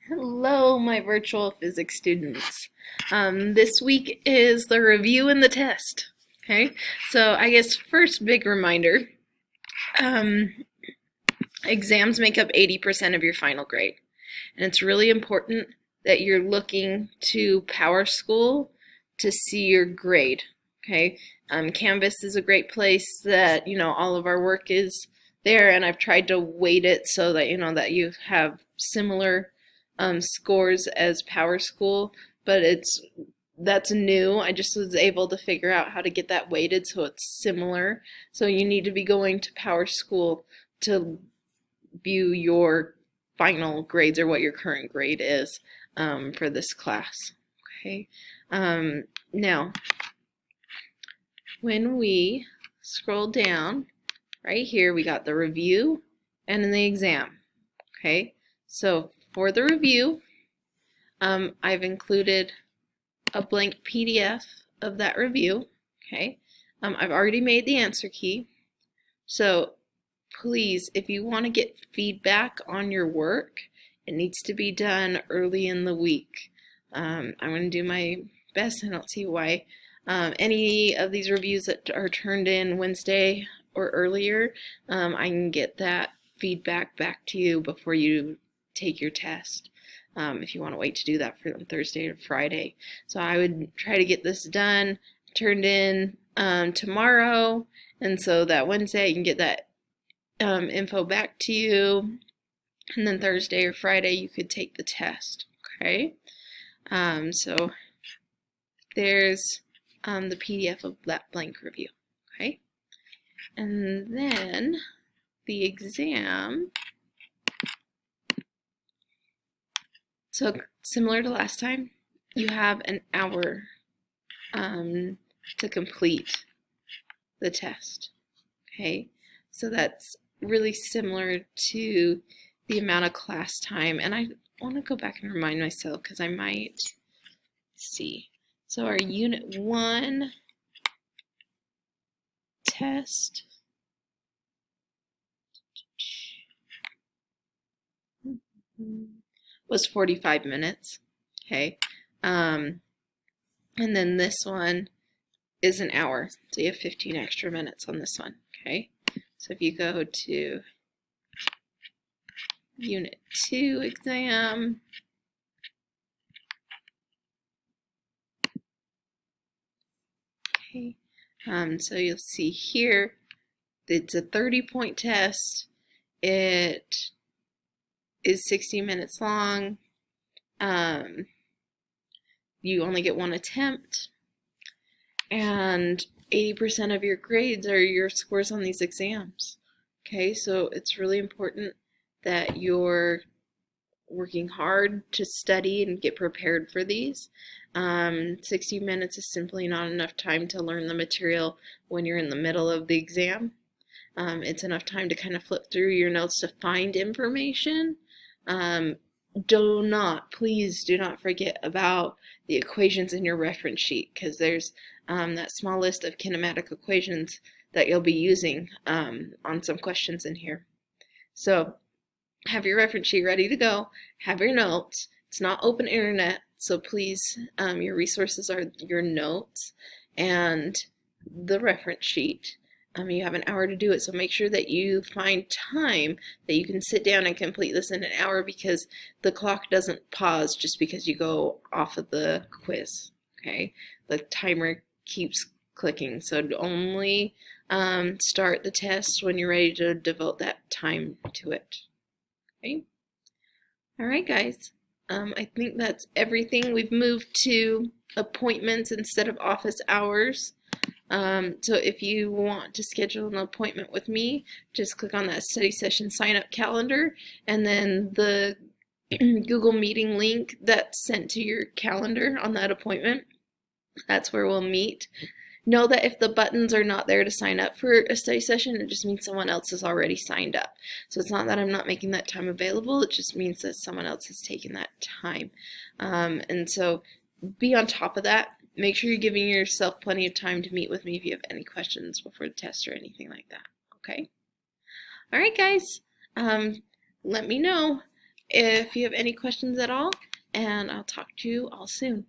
Hello, my virtual physics students. This week is the review and the test. Okay, so I guess first big reminder, um, exams make up 80% of your final grade. And it's really important that you're looking to PowerSchool to see your grade. Okay, Canvas is a great place that, all of our work is there, and I've tried to weight it so that, that you have similar scores as PowerSchool, but that's new. I just was able to figure out how to get that weighted so it's similar. So you need to be going to PowerSchool to view your final grades or what your current grade is for this class. Okay. Now, when we scroll down, right here we got the review and then the exam. Okay. So for the review, I've included a blank PDF of that review. Okay. I've already made the answer key. So please, if you want to get feedback on your work, it needs to be done early in the week. I'm going to do my best. I don't see why any of these reviews that are turned in Wednesday or earlier, I can get that feedback back to you before you take your test. If you want to wait to do that from Thursday to Friday. So I would try to get this done, turned in tomorrow, and so that Wednesday I can get that info back to you, and then Thursday or Friday you could take the test. Okay, so there's the PDF of that blank review. Okay, and then the exam. So similar to last time, you have an hour to complete the test. Okay, so that's really similar to the amount of class time. And I want to go back and remind myself because I might see. So our Unit 1 test was 45 minutes. Okay. And then this one is an hour. So you have 15 extra minutes on this one. Okay. So if you go to Unit 2 exam, okay, so you'll see here it's a 30-point test. It is 60 minutes long. You only get one attempt, and 80% of your grades are your scores on these exams. Okay, so it's really important that you're working hard to study and get prepared for these. 60 minutes is simply not enough time to learn the material when you're in the middle of the exam. It's enough time to kind of flip through your notes to find information. Please do not forget about the equations in your reference sheet, because there's that small list of kinematic equations that you'll be using on some questions in here. So have your reference sheet ready to go, have your notes. It's not open internet, so please, your resources are your notes and the reference sheet. You have an hour to do it, so make sure that you find time that you can sit down and complete this in an hour, because the clock doesn't pause just because you go off of the quiz. Okay, the timer keeps clicking, so only start the test when you're ready to devote that time to it. Okay. All right, guys. I think that's everything. We've moved to appointments instead of office hours. So if you want to schedule an appointment with me, just click on that study session sign up calendar, and then the Google Meeting link that's sent to your calendar on that appointment, that's where we'll meet. Know that if the buttons are not there to sign up for a study session, it just means someone else has already signed up. So it's not that I'm not making that time available, it just means that someone else has taken that time. And so be on top of that. Make sure you're giving yourself plenty of time to meet with me if you have any questions before the test or anything like that. Okay? All right, guys. Let me know. if you have any questions at all, and I'll talk to you all soon.